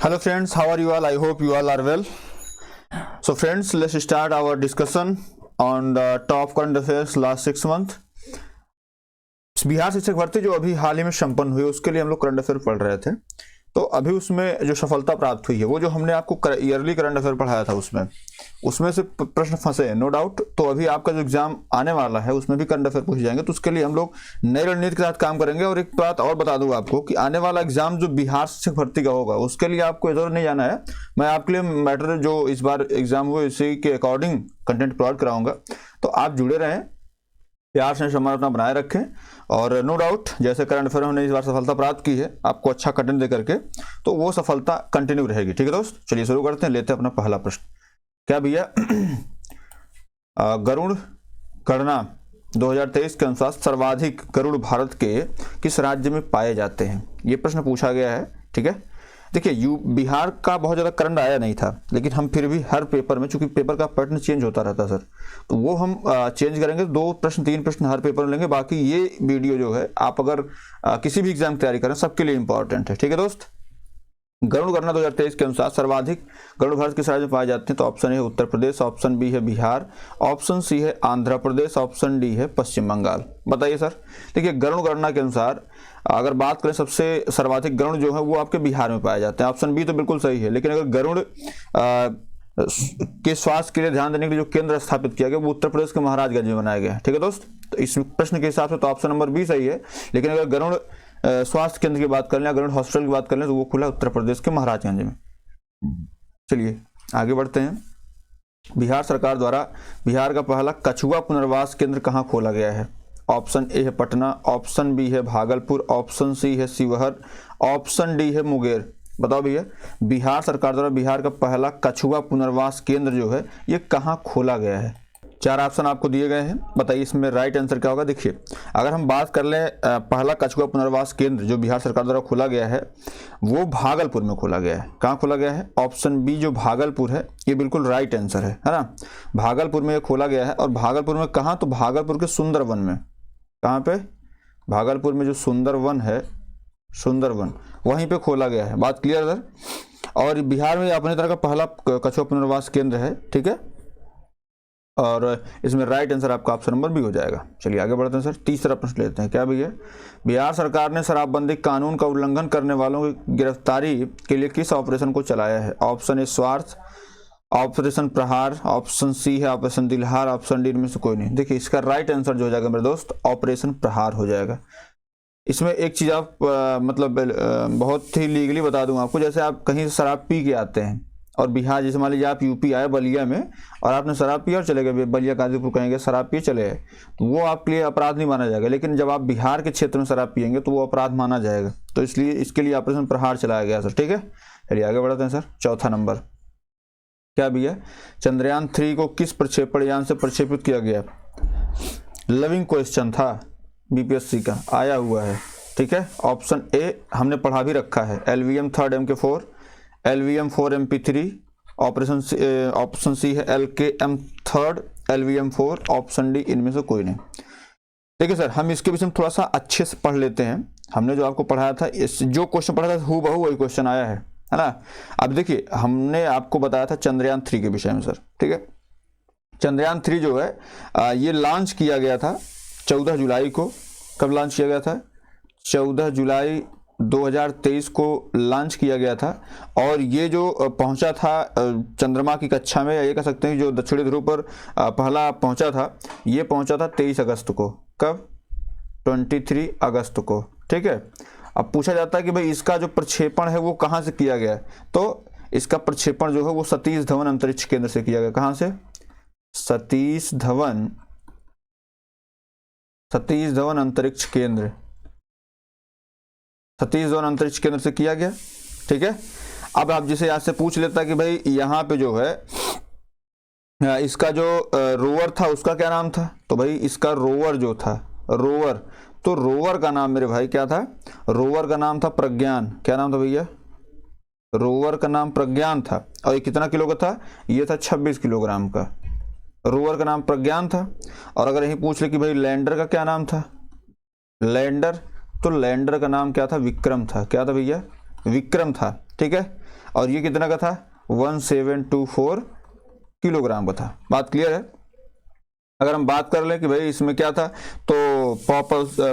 Hello friends, how are you all? I hope you all are well. So friends, let's start our discussion on the top current affairs last 6 month. Bihar शिक्षक भर्ती जो अभी हाल ही में संपन्न हुई उसके लिए हम लोग करंट अफेयर पढ़ रहे थे। तो अभी उसमें जो सफलता प्राप्त हुई है वो जो हमने आपको ईयरली करंट अफेयर पढ़ाया था उसमें से प्रश्न फंसे हैं, नो डाउट। तो अभी आपका जो एग्जाम आने वाला है उसमें भी करंट अफेयर पूछे जाएंगे, तो उसके लिए हम लोग नई रणनीति के साथ काम करेंगे। और एक बात और बता दूं आपको कि आने वाला एग्जाम जो बिहार शिक्षक भर्ती का होगा उसके लिए आपको इधर नहीं जाना है। मैं आपके लिए मैटर जो इस बार एग्जाम हुए इसी के अकॉर्डिंग कंटेंट प्रोवाइड कराऊंगा, तो आप जुड़े रहें, प्यार से सम्मान अपना बनाए रखें। और नो डाउट जैसे करंट अफेयर हमने इस बार सफलता प्राप्त की है आपको अच्छा कंटेंट दे करके, तो वो सफलता कंटिन्यू रहेगी। ठीक है दोस्त, चलिए शुरू करते हैं, लेते हैं अपना पहला प्रश्न। क्या भैया, गरुड़ गणना 2023 के अनुसार सर्वाधिक गरुड़ भारत के किस राज्य में पाए जाते हैं, ये प्रश्न पूछा गया है। ठीक है, देखिए बिहार का बहुत ज़्यादा करंट आया नहीं था, लेकिन हम फिर भी हर पेपर में, चूंकि पेपर का पैटर्न चेंज होता रहता है सर, तो वो हम चेंज करेंगे। 2 प्रश्न 3 प्रश्न हर पेपर में लेंगे। बाकी ये वीडियो जो है आप अगर किसी भी एग्जाम की तैयारी करें सबके लिए इंपॉर्टेंट है। ठीक है दोस्त, गरुड़ गणना 2023 के अनुसार सर्वाधिक गरुड़ भारत किस राज्य में पाए जाते हैं? तो ऑप्शन ए है उत्तर प्रदेश, ऑप्शन बी है बिहार, ऑप्शन सी है आंध्र प्रदेश, ऑप्शन डी है पश्चिम बंगाल। बताइए सर। देखिए गरुड़ गणना के अनुसार अगर बात करें सबसे सर्वाधिक गरुड़ जो है वो आपके बिहार में पाए जाते हैं। ऑप्शन बी तो बिल्कुल सही है, लेकिन अगर गरुड़ के स्वास्थ्य के लिए ध्यान देने के लिए जो केंद्र स्थापित किया गया वो उत्तर प्रदेश के महाराजगंज में बनाया गया है। ठीक है दोस्त, तो इस प्रश्न के हिसाब से तो ऑप्शन नंबर बी सही है। लेकिन अगर गरुड़ स्वास्थ्य केंद्र की बात कर लें, गरुड़ हॉस्पिटल की बात कर लें, तो वो खुला उत्तर प्रदेश के महाराजगंज में। चलिए आगे बढ़ते हैं। बिहार सरकार द्वारा बिहार का पहला कछुआ पुनर्वास केंद्र कहाँ खोला गया है? ऑप्शन ए है पटना, ऑप्शन बी है भागलपुर, ऑप्शन सी है शिवहर, ऑप्शन डी है मुंगेर। बताओ भैया, बिहार सरकार द्वारा बिहार का पहला कछुआ पुनर्वास केंद्र जो है ये कहाँ खोला गया है? 4 ऑप्शन आपको दिए गए हैं, बताइए इसमें राइट आंसर क्या होगा। देखिए अगर हम बात कर लें पहला कछुआ पुनर्वास केंद्र जो बिहार सरकार द्वारा खोला गया है वो भागलपुर में खोला गया है। कहाँ खोला गया है? ऑप्शन बी जो भागलपुर है ये बिल्कुल राइट आंसर है ना। भागलपुर में ये खोला गया है। और भागलपुर में कहाँ? तो भागलपुर के सुंदरवन में। कहाँ पे? भागलपुर में जो सुंदरवन है, सुंदरवन, वहीं पे खोला गया है। बात क्लियर सर? और बिहार में अपने तरह का पहला कछुआ पुनर्वास केंद्र है। ठीक है, और इसमें राइट आंसर आपका ऑप्शन नंबर बी हो जाएगा। चलिए आगे बढ़ते हैं सर, तीसरा प्रश्न लेते हैं। क्या भैया, बिहार सरकार ने शराबबंदी कानून का उल्लंघन करने वालों की गिरफ्तारी के लिए किस ऑपरेशन को चलाया है? ऑप्शन ए स्वार्थ, ऑपरेशन प्रहार, ऑप्शन सी है ऑपरेशन दिलहार, ऑप्शन डी इनमें से कोई नहीं। देखिए इसका राइट आंसर जो हो जाएगा मेरे दोस्त ऑपरेशन प्रहार हो जाएगा। इसमें एक चीज़ आप बहुत ही लीगली बता दूं आपको, जैसे आप कहीं से शराब पी के आते हैं और बिहार, जैसे मान लीजिए आप यूपी आए बलिया में और आपने शराब पिया और चले गए, बलिया गाजीपुर कहेंगे शराब पिए चले गए, तो वो आपके लिए अपराध नहीं माना जाएगा। लेकिन जब आप बिहार के क्षेत्र में शराब पियेंगे तो वो अपराध माना जाएगा। तो इसलिए इसके लिए ऑपरेशन प्रहार चलाया गया सर। ठीक है, चलिए आगे बढ़ते हैं सर। चौथा नंबर, क्या भैया, चंद्रयान 3 को किस प्रक्षेपण यान से प्रक्षेपित किया गया? लविंग क्वेश्चन था, बीपीएससी का आया हुआ है। ठीक है, ऑप्शन ए हमने पढ़ा भी रखा है, LVM 3 MK4, LVM 4 MP3, option C है LKM 3, LVM 4, ऑप्शन डी इनमें से कोई नहीं। देखिए सर, हम इसके विषय में थोड़ा सा अच्छे से पढ़ लेते हैं। हमने जो आपको पढ़ाया था, जो क्वेश्चन पढ़ा था हूबहू वही क्वेश्चन आया है ना। अब देखिए हमने आपको बताया था चंद्रयान 3 के विषय में सर। ठीक है, चंद्रयान 3 जो है ये लॉन्च किया गया था 14 जुलाई को। कब लॉन्च किया गया था? 14 जुलाई 2023 को लॉन्च किया गया था। और ये जो पहुंचा था चंद्रमा की कक्षा में, या ये कह सकते हैं जो दक्षिणी ध्रुव पर पहला पहुंचा था, ये पहुंचा था 23 अगस्त को। कब? 23 अगस्त को। ठीक है, अब पूछा जाता है कि भाई इसका जो प्रक्षेपण है वो कहाँ से किया गया है? तो इसका प्रक्षेपण जो है वो सतीश धवन अंतरिक्ष केंद्र से किया गया। कहाँ से? सतीश धवन अंतरिक्ष केंद्र, सतीश धवन अंतरिक्ष केंद्र से किया गया। ठीक है, अब आप जिसे यहाँ से पूछ लेता कि भाई यहाँ पे जो है इसका जो रोवर था उसका क्या नाम था? तो भाई इसका रोवर जो था, रोवर, तो रोवर का नाम मेरे भाई क्या था? रोवर का नाम था प्रज्ञान। क्या नाम था भैया? रोवर का नाम प्रज्ञान था। और ये कितना किलो का था? ये था 26 किलोग्राम का। रोवर का नाम प्रज्ञान था। और अगर यही पूछ ले कि भाई लैंडर का क्या नाम था? लैंडर, तो लैंडर का नाम क्या था? विक्रम था। क्या था भैया? विक्रम था। ठीक है, और ये कितना का था, 1724 किलोग्राम का था। बात क्लियर है। अगर हम बात कर लें कि भाई इसमें क्या था, तो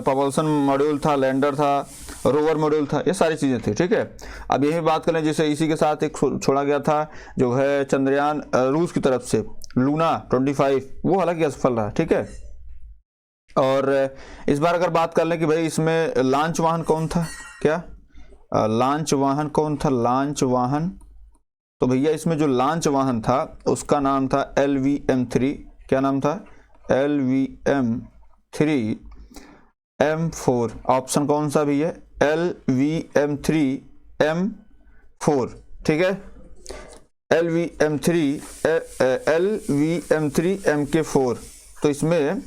propulsion मॉड्यूल था, लैंडर था, रोवर मॉड्यूल था, ये सारी चीजें थी। ठीक है, अब यही बात करें जैसे इसी के साथ एक छोड़ा गया था जो है चंद्रयान रूस की तरफ से, लूना 25, वो हालांकि असफल रहा। ठीक है, और इस बार अगर बात कर लें कि भाई इसमें लॉन्च वाहन कौन था, क्या लॉन्च वाहन कौन था, लॉन्च वाहन, तो भैया इसमें जो लॉन्च वाहन था उसका नाम था LVM-3। क्या नाम था, LVM-3M4। ऑप्शन कौन सा भैया, LVM-3M4। ठीक है, LVM-3MK4, तो इसमें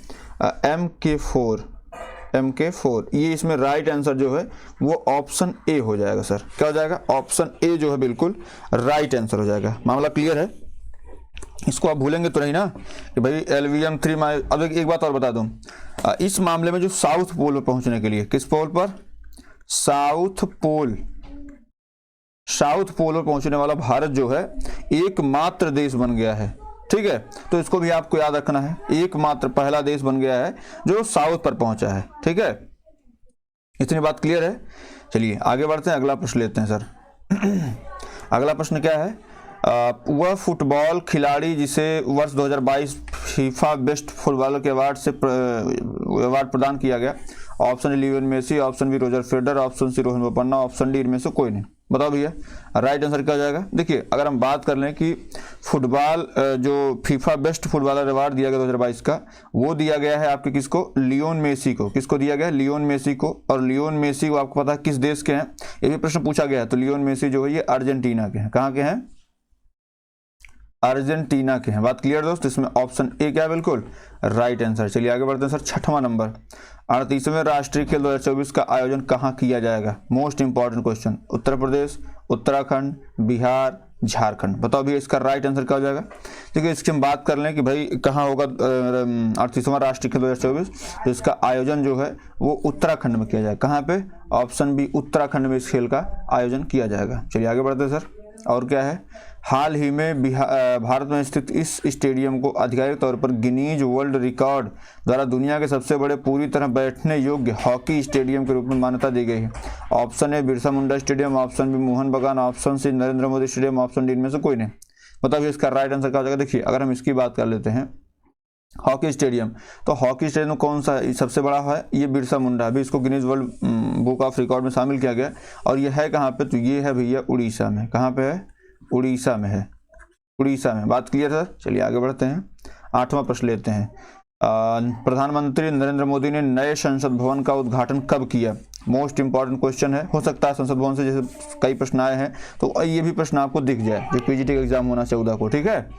MK4 ये इसमें राइट आंसर जो है वो ऑप्शन ए हो जाएगा सर। क्या हो जाएगा, ऑप्शन ए जो है बिल्कुल राइट आंसर हो जाएगा। मामला क्लियर है, इसको आप भूलेंगे तो नहीं ना कि भाई LVM-3 में। अब एक बात और बता दूं, इस मामले में जो साउथ पोल पर पहुंचने के लिए, किस पोल पर, साउथ पोल पर पहुंचने वाला भारत जो है एकमात्र देश बन गया है। ठीक है, तो इसको भी आपको याद रखना है, एकमात्र पहला देश बन गया है जो साउथ पर पहुंचा है। ठीक है, इतनी बात क्लियर है। चलिए आगे बढ़ते हैं, अगला प्रश्न लेते हैं सर। अगला प्रश्न क्या है, वह फुटबॉल खिलाड़ी जिसे वर्ष 2022 फीफा बेस्ट फुटबॉलर के अवार्ड प्रदान किया गया। Option A Lionel Messi, option B Roger Federer, option C Rohan Bopanna, option D इनमें से कोई नहीं। बताओ भैया राइट आंसर क्या हो जाएगा। देखिए अगर हम बात कर लें कि फुटबॉल जो फीफा बेस्ट फुटबॉलर अवार्ड दिया गया 2022 का, वो दिया गया है आपके किसको, लियोन मेसी को। किसको दिया गया, लियोन मेसी को। और लियोन मेसी को आपको पता है किस देश के हैं, ये भी प्रश्न पूछा गया है। तो लियोन मेसी जो है ये अर्जेंटीना के हैं। कहाँ के हैं, अर्जेंटीना के हैं। बात क्लियर दोस्त, इसमें ऑप्शन ए क्या है, बिल्कुल राइट आंसर। चलिए आगे बढ़ते हैं सर। 6वां नंबर, 38वें राष्ट्रीय खेल 2024 का आयोजन कहाँ किया जाएगा। Most important question, Uttar Pradesh, Uttarakhand, Bihar, Jharkhand. बताओ भैया इसका राइट आंसर क्या हो जाएगा। देखिए इसकी हम बात कर लें कि भाई कहाँ होगा 38वां राष्ट्रीय खेल 2024, तो इसका आयोजन जो है वो उत्तराखंड में किया जाएगा। कहाँ पे, ऑप्शन बी उत्तराखंड में इस खेल का आयोजन किया जाएगा। चलिए आगे बढ़ते हैं सर। और क्या है, हाल ही में भारत में स्थित इस स्टेडियम को आधिकारिक तौर पर गिनीज वर्ल्ड रिकॉर्ड द्वारा दुनिया के सबसे बड़े पूरी तरह बैठने योग्य हॉकी स्टेडियम के रूप में मान्यता दी गई है। Option A Birsa Munda stadium, option B Mohan Bagan, option C Narendra Modi stadium, option D इनमें से कोई नहीं। बताइए इसका राइट आंसर क्या हो जाएगा। देखिए अगर हम इसकी बात कर लेते हैं हॉकी स्टेडियम, तो हॉकी स्टेडियम कौन सा सबसे बड़ा है, ये बिरसा मुंडा। अभी इसको Guinness world book of record में शामिल किया गया। और ये है कहाँ पे, तो ये है भैया उड़ीसा में। कहाँ पे है, उड़ीसा में है, उड़ीसा में। बात क्लियर सर। चलिए आगे बढ़ते हैं। 8वां प्रश्न लेते हैं। प्रधानमंत्री नरेंद्र मोदी ने नए संसद भवन का उद्घाटन कब किया। मोस्ट इंपॉर्टेंट क्वेश्चन है। हो सकता है संसद भवन से जैसे कई प्रश्न आए हैं तो ये भी प्रश्न आपको दिख जाए जो पीजीटी का एग्जाम होना 14 को। ठीक है,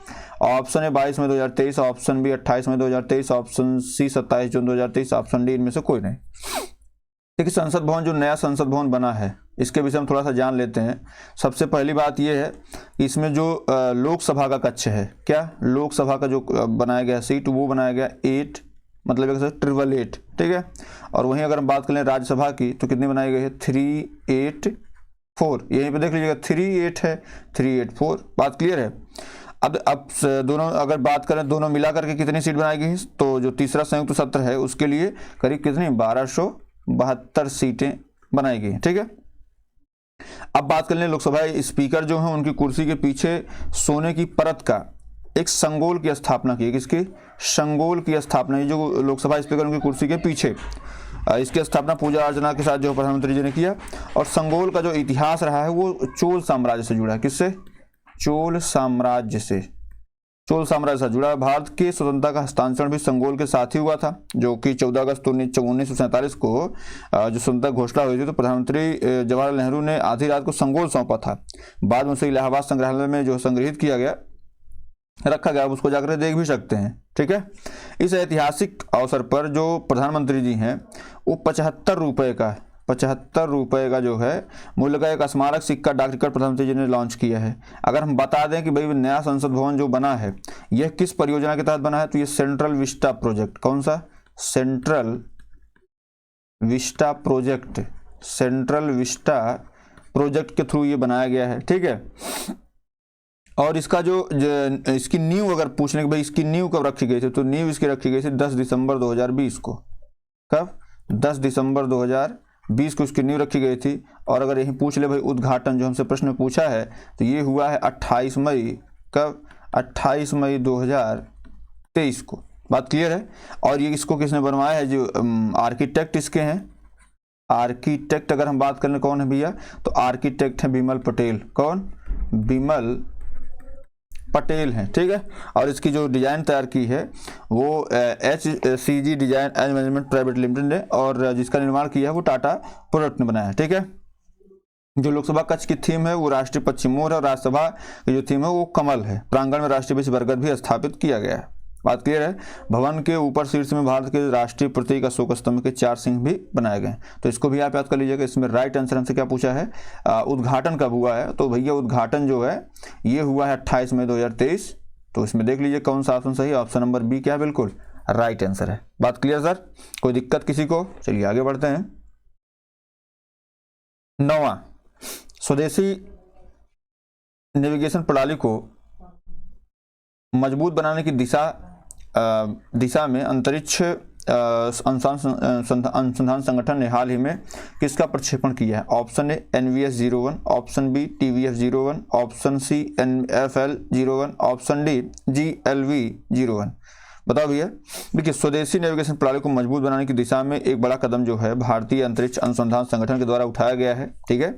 ऑप्शन है 22 मई 2023, ऑप्शन बी 28 मई 2023, ऑप्शन सी 27 जून 2023, ऑप्शन डी इनमें से कोई नहीं। देखिए संसद भवन, जो नया संसद भवन बना है इसके विषय में थोड़ा सा जान लेते हैं। सबसे पहली बात यह है कि इसमें जो लोकसभा का कक्ष है, क्या लोकसभा का जो बनाया गया सीट, वो बनाया गया 8, मतलब 888। ठीक है, और वहीं अगर हम बात करें राज्यसभा की तो कितनी बनाई गई है, 384। यहीं पे देख लीजिएगा 38 है, 384। बात क्लियर है। अब दोनों अगर बात करें दोनों मिला करके कितनी सीट बनाई गई, तो जो तीसरा संयुक्त सत्र है उसके लिए करीब कितनी 1272 सीटें बनाई गई। ठीक है, अब बात कर लें लोकसभा स्पीकर जो हैं उनकी कुर्सी के पीछे सोने की परत का एक संगोल की स्थापना की। किसकी, संगोल की स्थापना। ये जो लोकसभा स्पीकर उनकी कुर्सी के पीछे, इसकी स्थापना पूजा अर्चना के साथ जो प्रधानमंत्री जी ने किया। और संगोल का जो इतिहास रहा है वो चोल साम्राज्य से जुड़ा है। किससे, चोल साम्राज्य से, चोल साम्राज्य से जुड़ा। भारत के स्वतंत्रता का हस्तांतरण भी संगोल के साथ ही हुआ था, जो कि 14 अगस्त 1947 को जो स्वतंत्रता घोषणा हुई थी तो प्रधानमंत्री जवाहरलाल नेहरू ने आधी रात को संगोल सौंपा था। बाद में उसे इलाहाबाद संग्रहालय में जो संग्रहित किया गया, रखा गया, उसको जाकर देख भी सकते हैं। ठीक है, इस ऐतिहासिक अवसर पर जो प्रधानमंत्री जी हैं वो 75 रुपए का जो है मूल्य का एक स्मारक सिक्का डाक टिकट प्रधानमंत्री जी ने लॉन्च किया है। अगर हम बता दें कि भाई नया संसद भवन जो बना है यह किस परियोजना के तहत बना है, तो ये सेंट्रल विस्टा प्रोजेक्ट। कौन सा, central Vista project, central Vista project के थ्रू ये बनाया गया है, ठीक है। और इसका इसकी नींव अगर पूछने कि भाई इसकी नींव कब रखी गई थी, तो नींव इसकी रखी गई थी 10 दिसंबर 2020 को। कब? 10 दिसंबर 2020 को इसकी नींव रखी गई थी। और अगर यही पूछ ले भाई उद्घाटन, जो हमसे प्रश्न में पूछा है, तो ये हुआ है 28 मई। कब? 28 मई 2023 को। बात क्लियर है। और ये इसको किसने बनवाया है? जो आर्किटेक्ट इसके हैं, आर्किटेक्ट अगर हम बात करें कौन है भैया, तो आर्किटेक्ट है बिमल पटेल। कौन? बिमल पटेल हैं, ठीक है। और इसकी जो डिजाइन तैयार की है वो HCG design and management private limited ने, और जिसका निर्माण किया है वो टाटा प्रोडक्ट ने बनाया है, ठीक है। जो लोकसभा कक्ष की थीम है वो राष्ट्रीय पक्षी मोर है, और राज्यसभा की जो थीम है वो कमल है। प्रांगण में राष्ट्रीय वृक्ष बरगद भी स्थापित किया गया है। बात क्लियर है। भवन के ऊपर शीर्ष में भारत के राष्ट्रीय प्रतीक अशोक स्तंभ के 4 सिंह भी बनाए गए। तो इसको भी आप याद कर लीजिएगा। इसमें राइट आंसर हमसे क्या पूछा है? उद्घाटन कब हुआ है? तो भैया उद्घाटन जो है ये हुआ है 28 मई 2023। तो इसमें देख लीजिए कौन सा ऑप्शन सही। ऑप्शन नंबर बी क्या है? बिल्कुल राइट आंसर है। बात क्लियर सर? कोई दिक्कत किसी को? चलिए आगे बढ़ते हैं। 9वां, स्वदेशी नेविगेशन प्रणाली को मजबूत बनाने की दिशा में अंतरिक्ष अनुसंधान संगठन ने हाल ही में किसका प्रक्षेपण किया है? Option A NVS-01, option B TVS-01, option C NFL-01, option D GLV-01। बताओ भैया। देखिए, स्वदेशी नेविगेशन प्रणाली को मजबूत बनाने की दिशा में एक बड़ा कदम जो है भारतीय अंतरिक्ष अनुसंधान संगठन के द्वारा उठाया गया है, ठीक है।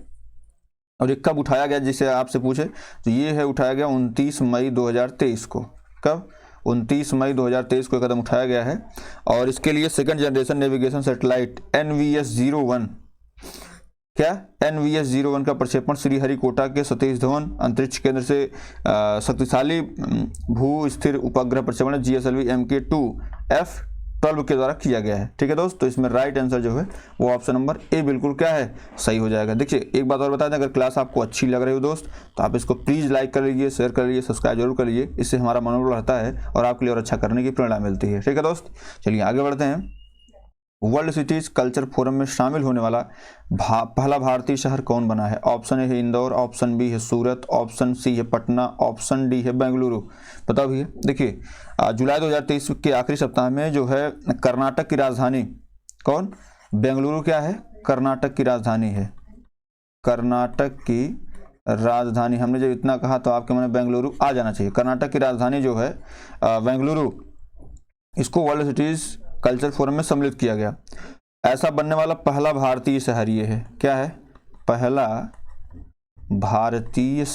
और ये कब उठाया गया, जिसे आपसे पूछे, तो ये है उठाया गया 29 मई 2023 को। कब? 29 मई 2023 को कदम उठाया गया है। और इसके लिए second generation navigation satellite NVS-01, क्या NVS-01 का प्रक्षेपण श्रीहरिकोटा के सतीश धवन अंतरिक्ष केंद्र से शक्तिशाली भू स्थिर उपग्रह प्रक्षेपण GSLV MK2F12 के द्वारा किया गया है, ठीक है दोस्त। तो इसमें राइट आंसर जो है वो ऑप्शन नंबर ए बिल्कुल क्या है? सही हो जाएगा। देखिए, एक बात और बता दें, अगर क्लास आपको अच्छी लग रही हो दोस्त, तो आप इसको प्लीज़ लाइक कर लीजिए, शेयर कर लीजिए, सब्सक्राइब जरूर कर लीजिए। इससे हमारा मनोबल बढ़ता है और आपके लिए और अच्छा करने की प्रेरणा मिलती है, ठीक है दोस्त। चलिए आगे बढ़ते हैं। वर्ल्ड सिटीज कल्चर फोरम में शामिल होने वाला पहला भारतीय शहर कौन बना है? ऑप्शन ए है इंदौर, ऑप्शन बी है सूरत, ऑप्शन सी है पटना, ऑप्शन डी है बेंगलुरु। बताओ भैया। देखिए, जुलाई 2023 के आखिरी सप्ताह में जो है कर्नाटक की राजधानी कौन? बेंगलुरु क्या है? कर्नाटक की राजधानी है। कर्नाटक की राजधानी, हमने जब इतना कहा तो आपके मन में बेंगलुरु आ जाना चाहिए। कर्नाटक की राजधानी जो है बेंगलुरु, इसको वर्ल्ड सिटीज कल्चर फोरम में सम्मिलित किया गया। ऐसा बनने वाला पहला भारतीय शहर ये है। क्या है? पहला भारतीय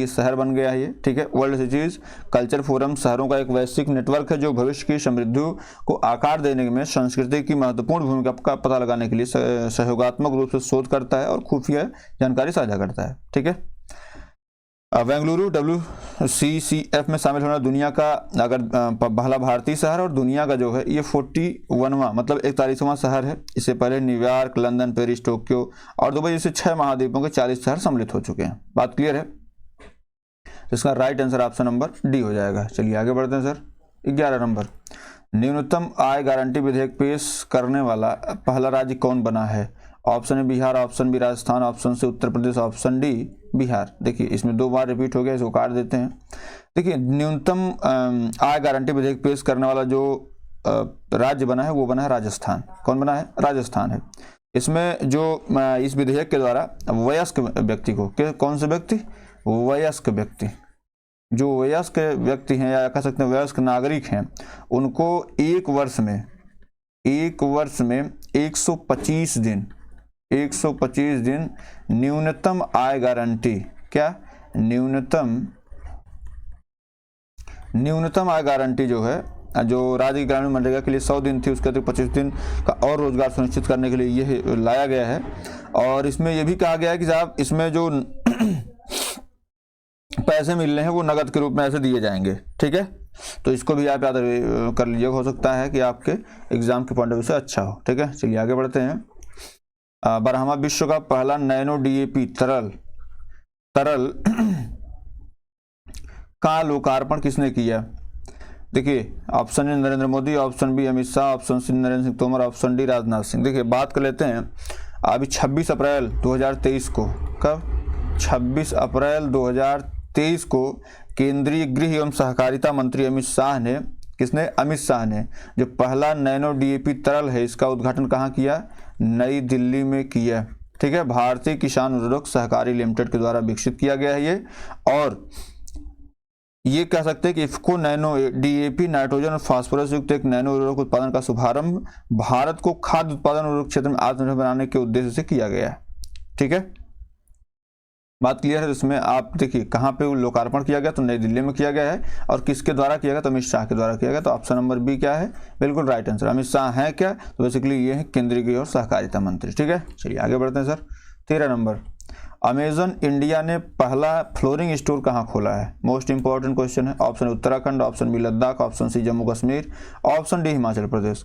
शहर बन गया है ये, ठीक है। वर्ल्ड सिटीज कल्चर फोरम शहरों का एक वैश्विक नेटवर्क है जो भविष्य की समृद्धि को आकार देने में संस्कृति की महत्वपूर्ण भूमिका का पता लगाने के लिए सहयोगात्मक रूप से शोध करता है और खुफिया जानकारी साझा करता है, ठीक है। बेंगलुरु WCCF में शामिल होना दुनिया का अगर पहला भारतीय शहर और दुनिया का जो है ये 41वां मतलब 41वां शहर है। इससे पहले न्यूयॉर्क, लंदन, पेरिस, टोक्यो और दुबई जैसे 6 महाद्वीपों के 40 शहर सम्मिलित हो चुके हैं। बात क्लियर है? इसका right answer option number D हो जाएगा। चलिए आगे बढ़ते हैं सर। 11 नंबर, न्यूनतम आय गारंटी विधेयक पेश करने वाला पहला राज्य कौन बना है? Option A Bihar, option B Rajasthan, option C Uttar Pradesh, option D Bihar. देखिए, इसमें 2 बार रिपीट हो गया, इसको काट देते हैं। देखिए, न्यूनतम आय गारंटी विधेयक पेश करने वाला जो राज्य बना है वो बना है राजस्थान। कौन बना है? राजस्थान है। इसमें जो इस विधेयक के द्वारा वयस्क व्यक्ति को, कौन से व्यक्ति? वयस्क व्यक्ति, जो वयस्क व्यक्ति हैं या कह सकते हैं वयस्क नागरिक हैं, उनको एक वर्ष में 125 दिन न्यूनतम आय गारंटी, क्या न्यूनतम आय गारंटी जो है, जो राज्य ग्रामीण मनरेगा के लिए 100 दिन थी, उसके अतिरिक्त 25 दिन का और रोजगार सुनिश्चित करने के लिए यह लाया गया है। और इसमें यह भी कहा गया है कि साहब इसमें जो पैसे मिल रहे हैं वो नगद के रूप में ऐसे दिए जाएंगे, ठीक है। तो इसको भी आप याद कर लीजिए, हो सकता है कि आपके एग्जाम के पॉइंट ऑफ व्यू से अच्छा हो, ठीक है। चलिए आगे बढ़ते हैं। बरहमा विश्व का पहला नैनो DAP तरल का लोकार्पण किसने किया? देखिए, option A Narendra Modi, option B Amit Shah, option C Narendra Singh Tomar, option D Rajnath Singh. देखिए, बात कर लेते हैं अभी 26 अप्रैल 2023 को, कब 26 अप्रैल 2023 को केंद्रीय गृह एवं सहकारिता मंत्री अमित शाह ने, किसने, अमित शाह ने जो पहला नैनो डीएपी तरल है इसका उद्घाटन कहाँ किया, नई दिल्ली में किया। ठीक है, भारतीय किसान उर्वरक सहकारी लिमिटेड के द्वारा विकसित किया गया है ये। और ये कह सकते हैं कि इफ्को नैनो डीएपी नाइट्रोजन और फास्फोरस युक्त एक नैनो उर्वरक उत्पादन का शुभारंभ भारत को खाद्य उत्पादन उर्वरक क्षेत्र में आत्मनिर्भर बनाने के उद्देश्य से किया गया है। ठीक है, बात क्लियर है। इसमें आप देखिए कहाँ पे लोकार्पण किया गया, तो नई दिल्ली में किया गया है। और किसके द्वारा किया गया, तो अमित शाह के द्वारा किया गया। तो ऑप्शन नंबर बी क्या है, बिल्कुल राइट आंसर। अमित शाह है क्या, तो बेसिकली ये है केंद्रीय गृह और सहकारिता मंत्री। ठीक है, चलिए आगे बढ़ते हैं सर। 13 नंबर, अमेजन इंडिया ने पहला फ्लोरिंग स्टोर कहाँ खोला है, मोस्ट इंपॉर्टेंट क्वेश्चन है। Option Uttarakhand, option B Ladakh, option C Jammu Kashmir, option D Himachal Pradesh.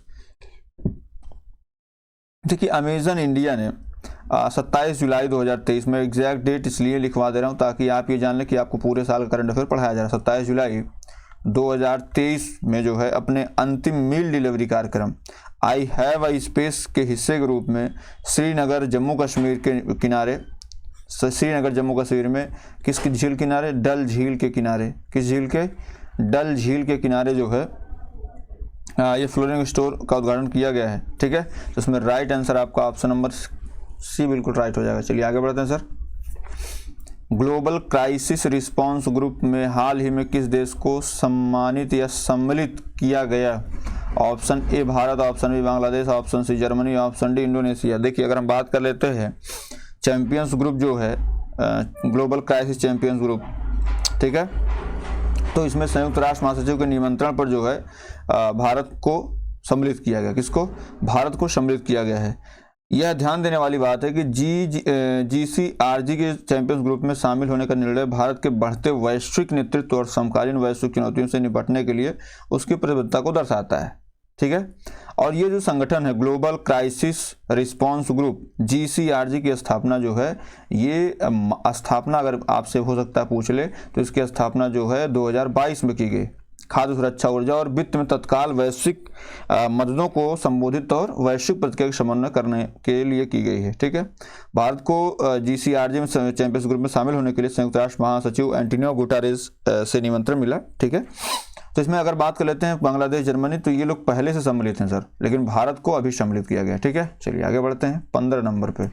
देखिए अमेजन इंडिया ने 27 जुलाई 2023 में, एग्जैक्ट डेट इसलिए लिखवा दे रहा हूँ ताकि आप ये जान लें कि आपको पूरे साल का करंट अफेयर पढ़ाया जा रहा है। 27 जुलाई 2023 में जो है अपने अंतिम मील डिलीवरी कार्यक्रम आई हैव अ स्पेस के हिस्से के रूप में श्रीनगर जम्मू कश्मीर के किनारे, श्रीनगर जम्मू कश्मीर में किसकी झील किनारे, डल झील के किनारे, किस झील के, डल झील के किनारे जो है ये फ्लोरिंग स्टोर का उद्घाटन किया गया है। ठीक है, तो इसमें राइट आंसर आपका ऑप्शन नंबर सी बिल्कुल राइट हो जाएगा। चलिए आगे बढ़ते हैं sir. Global crisis response group में हाल ही में किस देश को सम्मानित या सम्मिलित किया गया, option A Bharat, option B Bangladesh, option C Germany, option D Indonesia. देखिए अगर हम बात कर लेते हैं चैंपियंस ग्रुप जो है, ग्लोबल क्राइसिस चैंपियंस ग्रुप, ठीक है, तो इसमें संयुक्त राष्ट्र महासचिव के निमंत्रण पर जो है भारत को सम्मिलित किया गया। किसको, भारत को सम्मिलित किया गया है। यह ध्यान देने वाली बात है कि GCRG के चैंपियंस ग्रुप में शामिल होने का निर्णय भारत के बढ़ते वैश्विक नेतृत्व और समकालीन वैश्विक चुनौतियों से निपटने के लिए उसकी प्रतिबद्धता को दर्शाता है। ठीक है, और ये जो संगठन है global crisis response group GCRG की स्थापना जो है, ये स्थापना अगर आपसे हो सकता है पूछ ले तो इसकी स्थापना जो है 2022 में की गई। खाद्य सुरक्षा, ऊर्जा और वित्त में तत्काल वैश्विक मददों को संबोधित और वैश्विक प्रतिक्रिया का समन्वय करने के लिए की गई है। ठीक है, भारत को GCRG में चैंपियंस ग्रुप में शामिल होने के लिए संयुक्त राष्ट्र महासचिव एंटोनियो गुटेरेस से निमंत्रण मिला। ठीक है, तो इसमें अगर बात कर लेते हैं बांग्लादेश, जर्मनी, तो ये लोग पहले से सम्मिलित हैं सर, लेकिन भारत को अभी सम्मिलित किया गया। ठीक है, चलिए आगे बढ़ते हैं। 15 नंबर पे,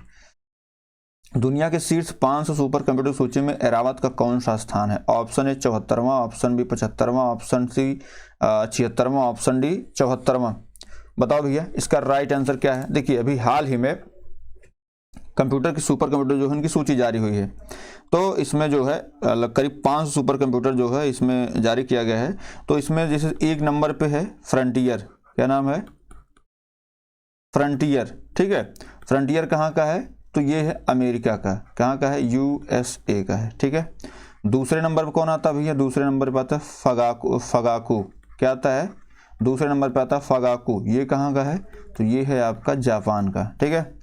दुनिया के शीर्ष 500 सुपर कंप्यूटर सूची में एरावत का कौन सा स्थान है, ऑप्शन ए 74वां, ऑप्शन बी 75वां, ऑप्शन सी 76वां, ऑप्शन डी 74वां। बताओ भैया इसका राइट आंसर क्या है। देखिए अभी हाल ही में कंप्यूटर की सुपर कंप्यूटर जो है उनकी सूची जारी हुई है, तो इसमें जो है करीब 500 सुपर कंप्यूटर जो है इसमें जारी किया गया है। तो इसमें जैसे 1 नंबर पे है फ्रंटियर, क्या नाम है, फ्रंटियर। ठीक है, फ्रंटियर कहाँ का है, तो ये है अमेरिका का, कहाँ का है, USA का है। ठीक है, दूसरे नंबर पर कौन आता है भैया, दूसरे नंबर पर आता है फगाकू, क्या आता है, दूसरे नंबर पर आता है फगाकू, ये कहाँ का है, तो ये है आपका जापान का। ठीक है,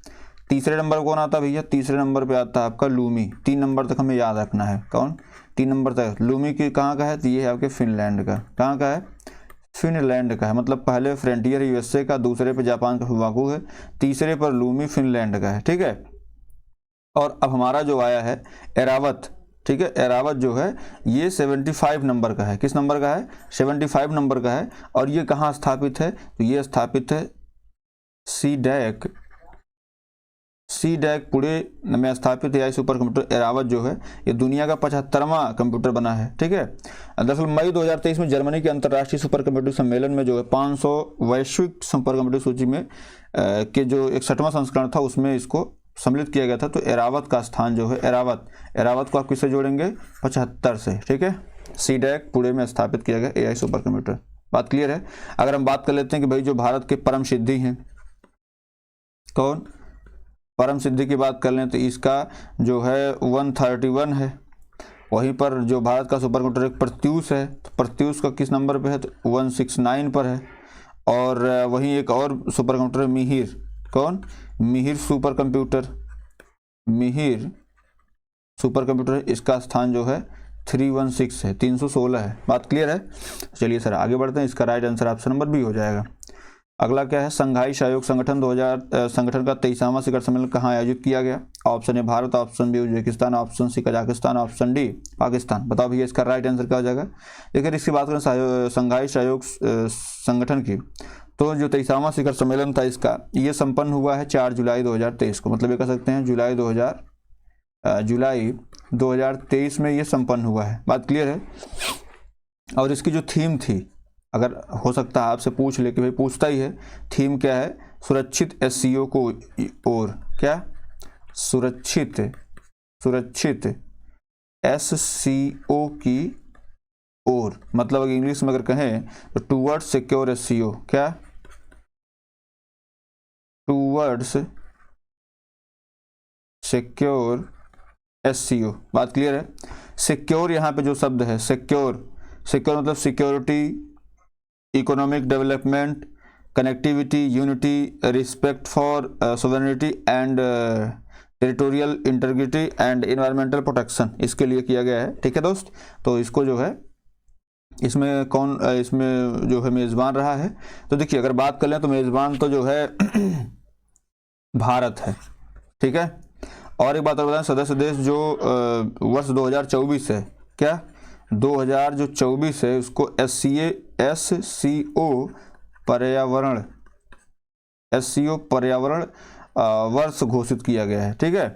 तीसरे नंबर पर कौन आता है भैया, तीसरे नंबर पे आता है आपका लूमी। 3 नंबर तक हमें याद रखना है, कौन, 3 नंबर तक लूमी की कहाँ का है, तो ये है आपके फिनलैंड का, कहाँ का है, फिनलैंड का है। मतलब पहले फ्रंटियर USA का, दूसरे पे जापान का फगाकू है, तीसरे पर लूमी फिनलैंड का है। ठीक है, और अब हमारा जो आया है एरावत, ठीक है, एरावत जो है ये 75 नंबर का है। किस नंबर का है, 75 नंबर का है। और ये कहाँ स्थापित है, तो ये स्थापित है सीडैक पुणे में स्थापित AI सुपर कंप्यूटर एरावत जो है ये दुनिया का 75वां कंप्यूटर बना है। ठीक है, दरअसल मई 2023 में जर्मनी के अंतर्राष्ट्रीय सुपर कंप्यूटर सम्मेलन में जो है 500 वैश्विक सुपर कंप्यूटर सूची में के जो 61वां संस्करण था उसमें इसको सम्मिलित किया गया था। तो एरावत का स्थान जो है, एरावत को आप किससे जोड़ेंगे, 75 से। ठीक है, सीडैक पुणे में स्थापित किया गया AI सुपर कंप्यूटर। बात क्लियर है। अगर हम बात कर लेते हैं कि भाई जो भारत के परम सिद्धि हैं, कौन, परम सिद्धि की बात कर लें तो इसका जो है 131 है। वहीं पर जो भारत का सुपर कंप्यूटर एक प्रत्यूष है, तो प्रत्यूष का किस नंबर पे है, तो 169 पर है। और वहीं एक और सुपर कंप्यूटर मिहिर, कौन, Mihir super computer, Mihir super computer, इसका स्थान जो है 316 है, 316 है। बात क्लियर है। चलिए सर आगे बढ़ते हैं। इसका right answer option number B हो जाएगा। अगला क्या है, संघाई सहयोग संगठन 2000 संगठन का 23वां शिखर सम्मेलन कहाँ आयोजित किया गया? Option A Bharat, option B Uzbekistan, option C Kazakhstan, option D Pakistan. बताओ भैया इसका राइट आंसर क्या हो जाएगा? लेकिन इसकी बात करें संघाई सहयोग संगठन की, तो जो 23वां शिखर सम्मेलन था इसका, ये संपन्न हुआ है 4 जुलाई 2023 को। मतलब ये कह सकते हैं जुलाई 2023 में ये संपन्न हुआ है। बात क्लियर है? और इसकी जो थीम थी, अगर हो सकता है आपसे पूछ ले कि भाई पूछता ही है, थीम क्या है? सुरक्षित एससीओ को और क्या? सुरक्षित एससीओ की ओर। मतलब अगर इंग्लिश में अगर कहें तो टूवर्ड्स सिक्योर एससीओ। क्या? Towards secure SCO. बात क्लियर है? सिक्योर यहाँ पे जो शब्द है, सिक्योर मतलब security, economic development, connectivity, unity, respect for sovereignty and territorial integrity and environmental protection, इसके लिए किया गया है। ठीक है दोस्त, तो इसको जो है, इसमें कौन इसमें जो है मेज़बान रहा है? तो देखिए अगर बात कर लें तो मेज़बान तो जो है भारत है। ठीक है, और एक बात और बताएं, सदस्य देश जो वर्ष 2024 है, क्या 2024 है, उसको एससीओ पर्यावरण वर्ष घोषित किया गया है। ठीक है,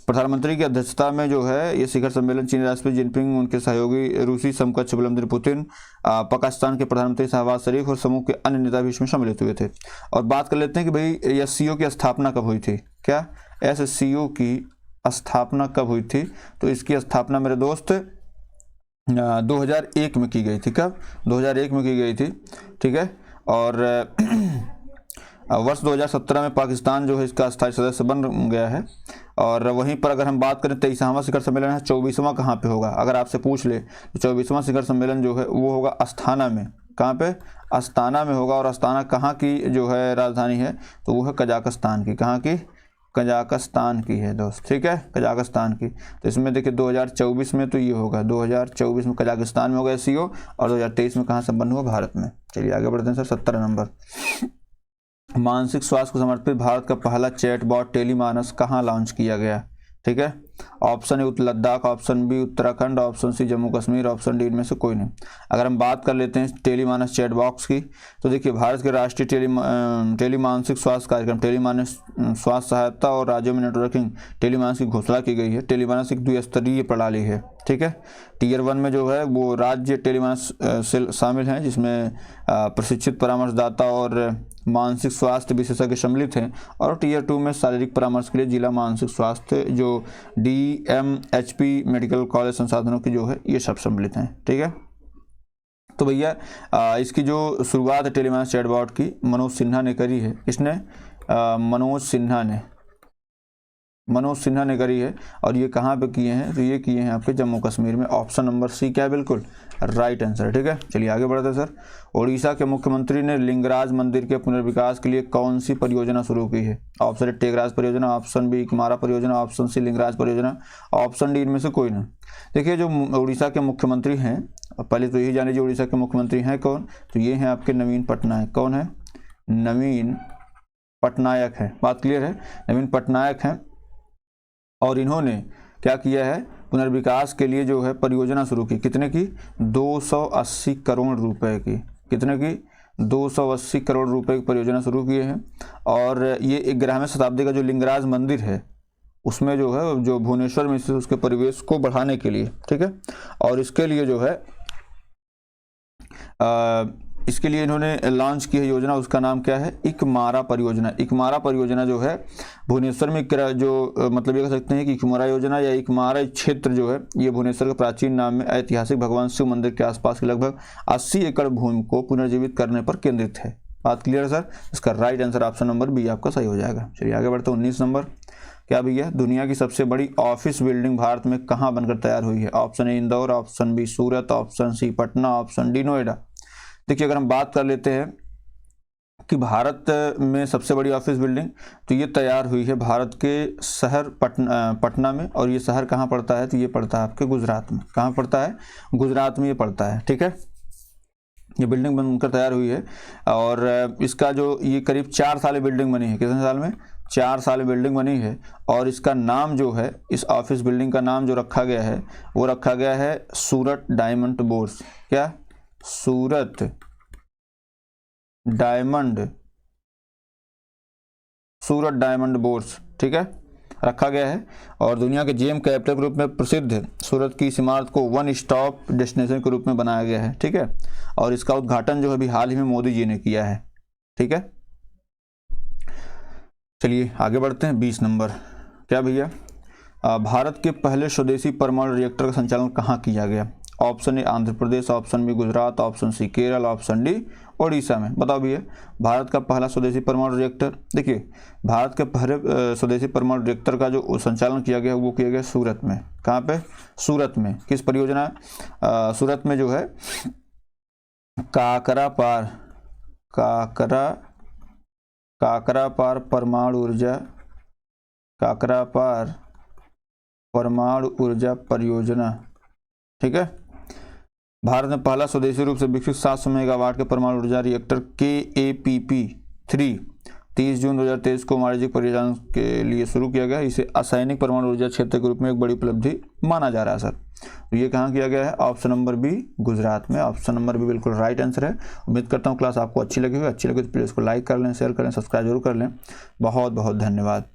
प्रधानमंत्री की अध्यक्षता में जो है ये शिखर सम्मेलन चीनी राष्ट्रपति जिनपिंग, उनके सहयोगी रूसी समकक्ष व्लादिमीर पुतिन, पाकिस्तान के प्रधानमंत्री शहबाज शरीफ और समूह के अन्य नेता भी इसमें सम्मिलित हुए थे। और बात कर लेते हैं कि भाई एससीओ की स्थापना कब हुई थी? क्या एससीओ की स्थापना कब हुई थी? तो इसकी स्थापना मेरे दोस्त 2001 में की गई थी। कब? 2001 में की गई थी। ठीक है, और वर्ष 2017 में पाकिस्तान जो है इसका स्थायी सदस्य बन गया है। और वहीं पर अगर हम बात करें 23वां शिखर सम्मेलन है, 24वां कहाँ पे होगा? अगर आपसे पूछ ले तो 24वां शिखर सम्मेलन जो है वो होगा अस्थाना में। कहाँ पे? अस्थाना में होगा। और अस्थाना कहाँ की जो है राजधानी है? तो वो है कजाकिस्तान की। कहाँ की? कजाकिस्तान की है दोस्त। ठीक है, कजाकिस्तान की। तो इसमें देखिए 2024 में तो ये होगा, 2024 में कजाकिस्तान में होगा एससीओ, और 2023 में कहाँ संपन्न हुआ? भारत में। चलिए आगे बढ़ते हैं सर। 17 नंबर, मानसिक स्वास्थ्य को समर्पित भारत का पहला चैटबॉट टेलीमानस कहाँ लॉन्च किया गया? ठीक है, option A Ladakh, option B Uttarakhand, option C Jammu Kashmir, option D इनमें से कोई नहीं। अगर हम बात कर लेते हैं टेलीमानस चैट बॉक्स की, तो देखिए भारत के राष्ट्रीय टेलीमानसिक स्वास्थ्य कार्यक्रम टेलीमानस स्वास्थ्य सहायता और राज्यों में नेटवर्किंग टेलीमानस की घोषणा की गई है। टेलीमानस एक द्विस्तरीय प्रणाली है। ठीक है, टियर 1 में जो है वो राज्य टेलीमानस शामिल हैं, जिसमें प्रशिक्षित परामर्शदाता और मानसिक स्वास्थ्य विशेषज्ञ सम्मिलित हैं। और टियर 2 में शारीरिक परामर्श के लिए जिला मानसिक स्वास्थ्य जो DMHP मेडिकल कॉलेज संसाधनों की जो है ये सब सम्मिलित हैं। ठीक है, तो भैया इसकी जो शुरुआत है टेलीमानस चैटबॉट की मनोज सिन्हा ने करी है। किसने? मनोज सिन्हा ने करी है। और ये कहाँ पे किए हैं? तो ये किए हैं आपके जम्मू कश्मीर में। ऑप्शन नंबर सी क्या है? बिल्कुल राइट आंसर। ठीक है, चलिए आगे बढ़ते हैं सर। ओडिशा के मुख्यमंत्री ने लिंगराज मंदिर के पुनर्विकास के लिए कौन सी परियोजना शुरू की है? ऑप्शन ए टेगराज परियोजना, ऑप्शन बी कुमारा परियोजना, ऑप्शन सी लिंगराज परियोजना, ऑप्शन डी इनमें से कोई नहीं। देखिए जो उड़ीसा के मुख्यमंत्री हैं, पहले तो यही जान लीजिए उड़ीसा के मुख्यमंत्री हैं कौन? तो ये हैं आपके नवीन पटनायक। कौन है? नवीन पटनायक है। बात क्लियर है? नवीन पटनायक हैं। और इन्होंने क्या किया है? पुनर्विकास के लिए जो है परियोजना शुरू की। कितने की? 280 करोड़ रुपए की। कितने की? 280 करोड़ रुपए की परियोजना शुरू किए हैं। और ये 11वीं शताब्दी का जो लिंगराज मंदिर है उसमें जो है जो भुवनेश्वर में स्थित उसके परिवेश को बढ़ाने के लिए। ठीक है, और इसके लिए जो है इसके लिए इन्होंने लॉन्च की है योजना। उसका नाम क्या है? इकमारा परियोजना। इकमारा परियोजना जो है भुवनेश्वर में जो मतलब ये कह सकते हैं कि इकमारा योजना या इकमारा क्षेत्र जो है ये भुवनेश्वर के प्राचीन नाम में ऐतिहासिक भगवान शिव मंदिर के आसपास के लगभग 80 एकड़ भूमि को पुनर्जीवित करने पर केंद्रित है। बात क्लियर है सर? इसका right answer option number B आपका सही हो जाएगा। चलिए आगे बढ़ते हैं। 19 नंबर, क्या भैया दुनिया की सबसे बड़ी ऑफिस बिल्डिंग भारत में कहाँ बनकर तैयार हुई है? Option A Indore, option B Surat, option C Patna, option D Noida. देखिए अगर हम बात कर लेते हैं कि भारत में सबसे बड़ी ऑफिस बिल्डिंग, तो ये तैयार हुई है भारत के शहर पटना में। और ये शहर कहाँ पड़ता है? तो ये पड़ता है आपके गुजरात में। कहाँ पड़ता है? गुजरात में ये पड़ता है। ठीक है, ये बिल्डिंग बनकर तैयार हुई है और इसका जो ये करीब 4 साल बिल्डिंग बनी है। कितने साल में? 4 साल बिल्डिंग बनी है। और इसका नाम जो है, इस ऑफिस बिल्डिंग का नाम जो रखा गया है वो रखा गया है सूरत डायमंड बोर्स। क्या? सूरत डायमंड बोर्स, ठीक है, रखा गया है। और दुनिया के जीएम कैपिटल के रूप में प्रसिद्ध है। सूरत की इस इमारत को वन स्टॉप डेस्टिनेशन के रूप में बनाया गया है, ठीक है। और इसका उद्घाटन जो है अभी हाल ही में मोदी जी ने किया है, ठीक है। चलिए आगे बढ़ते हैं। 20 नंबर, क्या भैया? भारत के पहले स्वदेशी परमाणु रिएक्टर का संचालन कहाँ किया गया? Option A Andhra Pradesh, option B Gujarat, option C Kerala, option D Odisha में। बताओ भैया, भारत का पहला स्वदेशी परमाणु रिएक्टर, देखिए भारत के पहले स्वदेशी परमाणु रिएक्टर का जो संचालन किया गया वो किया गया सूरत में। कहाँ पे? सूरत में। किस परियोजना? सूरत में जो है काकरा पार परमाणु ऊर्जा परियोजना, ठीक है। भारत में पहला स्वदेशी रूप से विकसित 700 मेगावाट के परमाणु ऊर्जा रिएक्टर KAPP-3 30 जून 2023 को वाणिज्यिक परियोजना के लिए शुरू किया गया। इसे असैनिक परमाणु ऊर्जा क्षेत्र के रूप में एक बड़ी उपलब्धि माना जा रहा है सर। तो ये कहाँ किया गया है? ऑप्शन नंबर बी गुजरात में। ऑप्शन नंबर बी बिल्कुल राइट आंसर है। उम्मीद करता हूँ क्लास आपको अच्छी लगी होगी। अच्छी लगी तो प्लीज़ इसको लाइक कर लें, शेयर करें, सब्सक्राइब जरूर कर लें। बहुत बहुत धन्यवाद।